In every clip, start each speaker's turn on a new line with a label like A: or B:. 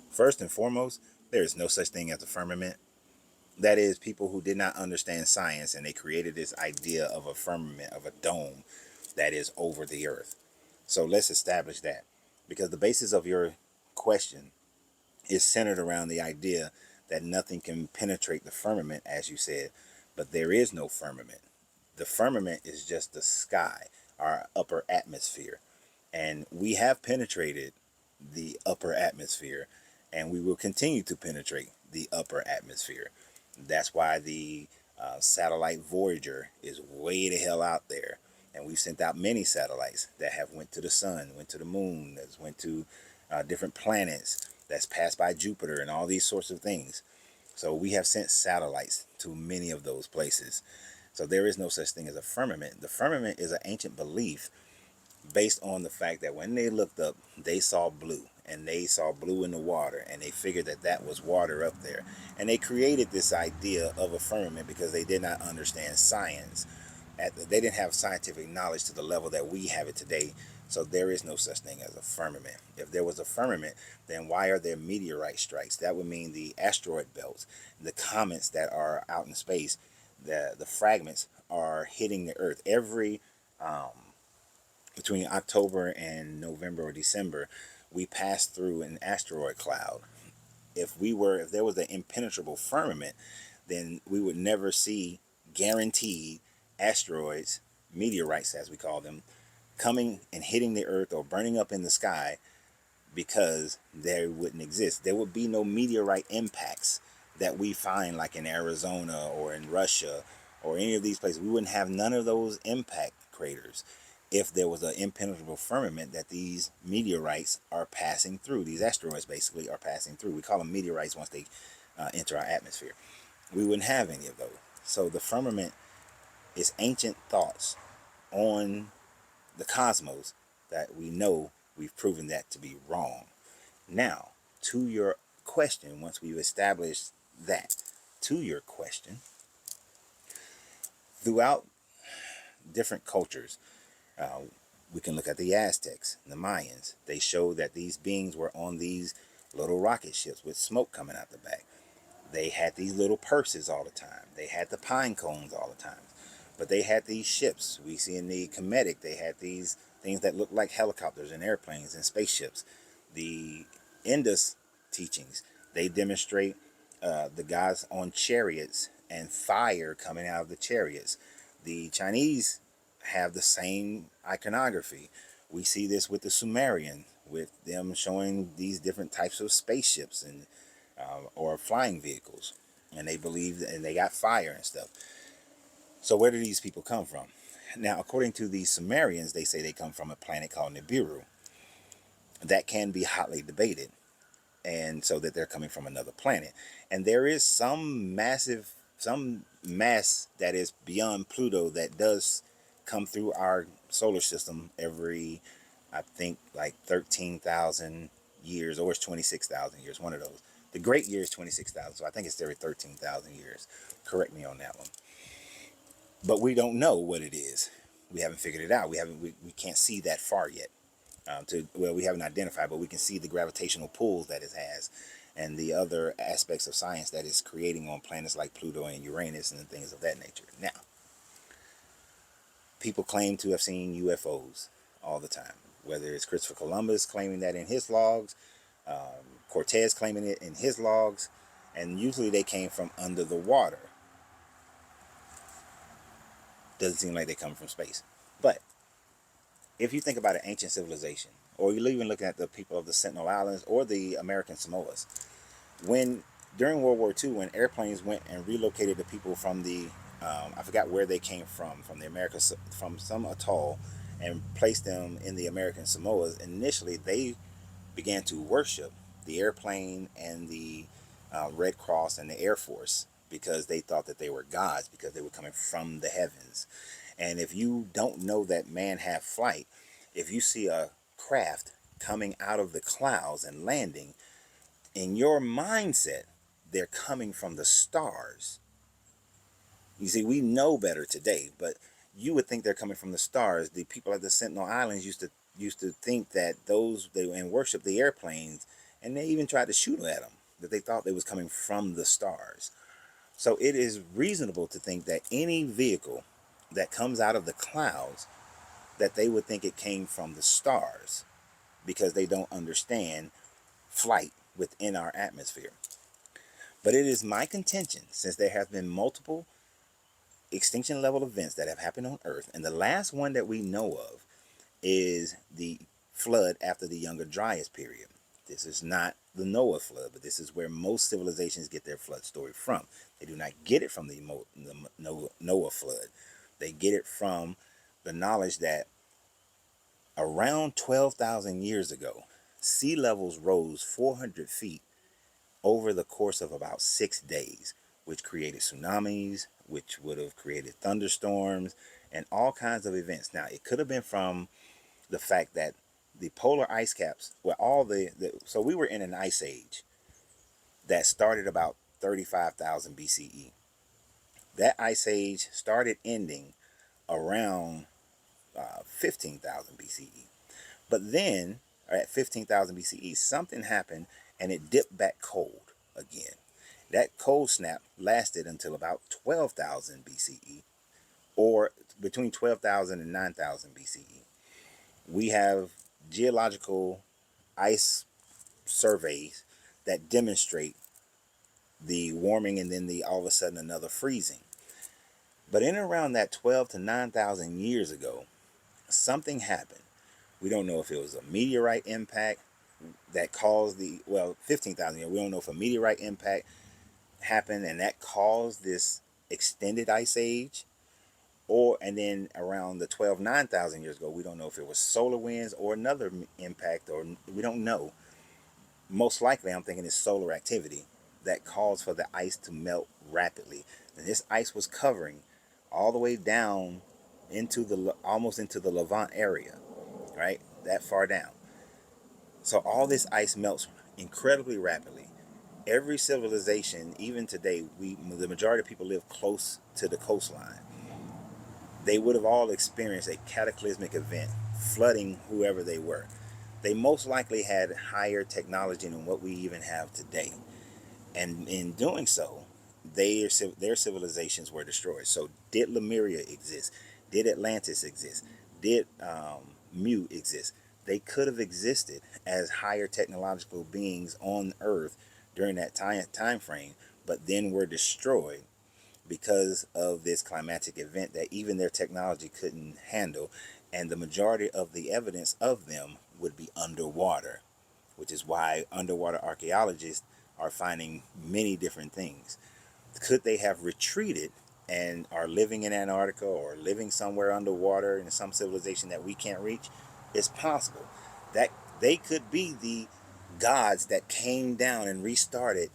A: First and foremost, there is no such thing as a firmament. That is, people who did not understand science and they created this idea of a firmament, of a dome that is over the earth. So let's establish that, because the basis of your question is centered around the idea that nothing can penetrate the firmament, as you said, but there is no firmament. The firmament is just the sky, our upper atmosphere. And we have penetrated the upper atmosphere, and we will continue to penetrate the upper atmosphere. That's why the satellite Voyager is way the hell out there, and we've sent out many satellites that have went to the sun, went to the moon, that's went to different planets, that's passed by Jupiter, and all these sorts of things. So we have sent satellites to many of those places. So there is no such thing as a firmament. The firmament is an ancient belief based on the fact that when they looked up, they saw blue, and they saw blue in the water, and they figured that that was water up there. And they created this idea of a firmament because they did not understand science. They didn't have scientific knowledge to the level that we have it today. So there is no such thing as a firmament. If there was a firmament, then why are there meteorite strikes? That would mean the asteroid belts, the comets that are out in space, the fragments are hitting the Earth every between October and November or December. We pass through an asteroid cloud. If there was an impenetrable firmament, then we would never see guaranteed asteroids, meteorites as we call them, coming and hitting the earth or burning up in the sky, because they wouldn't exist. There would be no meteorite impacts that we find like in Arizona or in Russia or any of these places. We wouldn't have none of those impact craters if there was an impenetrable firmament that these meteorites are passing through. These asteroids basically are passing through. We call them meteorites once they enter our atmosphere. We wouldn't have any of those. So the firmament is ancient thoughts on the cosmos that we know we've proven that to be wrong. Now, to your question, once we've established that, to your question, throughout different cultures, uh, we can look at the Aztecs, the Mayans. They show that these beings were on these little rocket ships with smoke coming out the back. They had these little purses all the time. They had the pine cones all the time. But they had these ships. We see in the Kemetic, they had these things that looked like helicopters and airplanes and spaceships. The Indus teachings, they demonstrate the gods on chariots and fire coming out of the chariots. The Chinese have the same iconography. We see this with the Sumerian, with them showing these different types of spaceships and or flying vehicles, and they believe and they got fire and stuff. So where do these people come from? Now, according to the Sumerians, they say they come from a planet called Nibiru. That can be hotly debated, and so that they're coming from another planet. And there is some mass that is beyond Pluto that does come through our solar system every, I think, like 13,000 years, or it's 26,000 years, one of those. The great year is 26,000, so I think it's every 13,000 years. Correct me on that one. But we don't know what it is. We haven't figured it out. We can't see that far yet. We haven't identified, but we can see the gravitational pulls that it has, and the other aspects of science that it's creating on planets like Pluto and Uranus and things of that nature. Now, people claim to have seen UFOs all the time, whether it's Christopher Columbus claiming that in his logs, Cortez claiming it in his logs, and usually they came from under the water. Doesn't seem like they come from space. But if you think about an ancient civilization, or you're even looking at the people of the Sentinel Islands or the American Samoas, when during World War II, when airplanes went and relocated the people from the, I forgot where they came from the Americas, from some atoll, and placed them in the American Samoas, initially they began to worship the airplane and the Red Cross and the Air Force, because they thought that they were gods because they were coming from the heavens. And if you don't know that man have flight, if you see a craft coming out of the clouds and landing, in your mindset, they're coming from the stars. You see, we know better today, but you would think they're coming from the stars. The people at the Sentinel Islands used to think that those they and worship the airplanes And they even tried to shoot at them, that they thought they was coming from the stars. So it is reasonable to think that any vehicle that comes out of the clouds, that they would think it came from the stars, because they don't understand flight within our atmosphere. But it is my contention, since there have been multiple extinction level events that have happened on Earth, and the last one that we know of is the flood after the Younger Dryas period. This is not the Noah flood, but this is where most civilizations get their flood story from. They do not get it from the Noah flood. They get it from the knowledge that around 12,000 years ago, sea levels rose 400 feet over the course of about 6 days, which created tsunamis, which would have created thunderstorms, and all kinds of events. Now, it could have been from the fact that the polar ice caps, well, so we were in an ice age that started about 35,000 BCE. That ice age started ending around 15,000 BCE. But then, at 15,000 BCE, something happened and it dipped back cold again. That cold snap lasted until about 12,000 BCE, or between 12,000 and 9,000 BCE. We have geological ice surveys that demonstrate the warming and then the all of a sudden another freezing. But in around that 12 to 9,000 years ago, something happened. We don't know if it was a meteorite impact that caused 15,000 years. We don't know if a meteorite impact happened and that caused this extended ice age, and then around the 9,000 years ago, we don't know if it was solar winds or another impact, or we don't know. Most likely, I'm thinking it's solar activity that caused for the ice to melt rapidly. And this ice was covering all the way down into almost into the Levant area, right? That far down. So all this ice melts incredibly rapidly. Every civilization, even today, the majority of people live close to the coastline. They would have all experienced a cataclysmic event, flooding whoever they were. They most likely had higher technology than what we even have today. And in doing so, their civilizations were destroyed. So did Lemuria exist? Did Atlantis exist? Did Mu exist? They could have existed as higher technological beings on Earth during that time frame, but then were destroyed because of this climatic event that even their technology couldn't handle. And the majority of the evidence of them would be underwater, which is why underwater archaeologists are finding many different things. Could they have retreated and are living in Antarctica or living somewhere underwater in some civilization that we can't reach? It's possible that they could be the gods that came down and restarted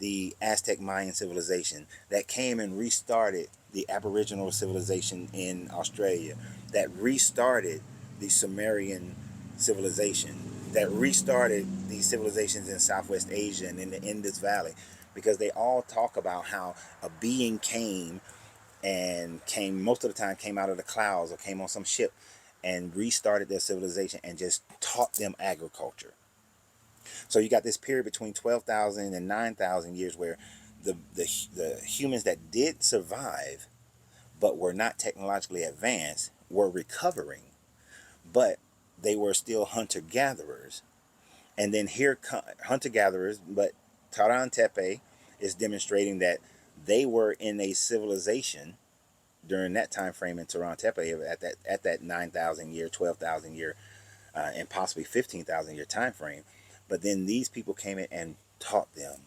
A: the Aztec Mayan civilization, that came and restarted the Aboriginal civilization in Australia, that restarted the Sumerian civilization, that restarted these civilizations in Southwest Asia and in the Indus Valley, because they all talk about how a being came most of the time came out of the clouds or came on some ship and restarted their civilization and just taught them agriculture. So you got this period between 12,000 and 9,000 years where the humans that did survive but were not technologically advanced were recovering, but they were still hunter-gatherers. And then here come hunter-gatherers, but Taran Tepe is demonstrating that they were in a civilization during that time frame in Taran Tepe at that 9,000 year, 12,000 year, and possibly 15,000 year time frame. But then these people came in and taught them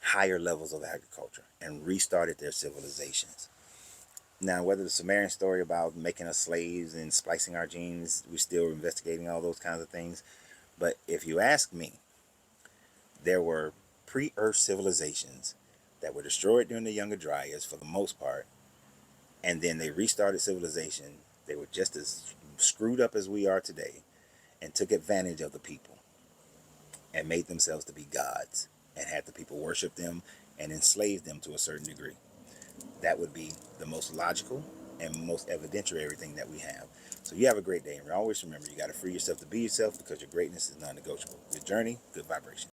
A: higher levels of agriculture and restarted their civilizations. Now, whether the Sumerian story about making us slaves and splicing our genes, we're still investigating all those kinds of things. But if you ask me, there were pre-Earth civilizations that were destroyed during the Younger Dryas for the most part, and then they restarted civilization. They were just as screwed up as we are today and took advantage of the people and made themselves to be gods and had the people worship them and enslave them to a certain degree. That would be the most logical and most evidentiary thing that we have. So So you have a great day, and always remember, you got to free yourself to be yourself, because your greatness is non-negotiable. Your journey, good vibration.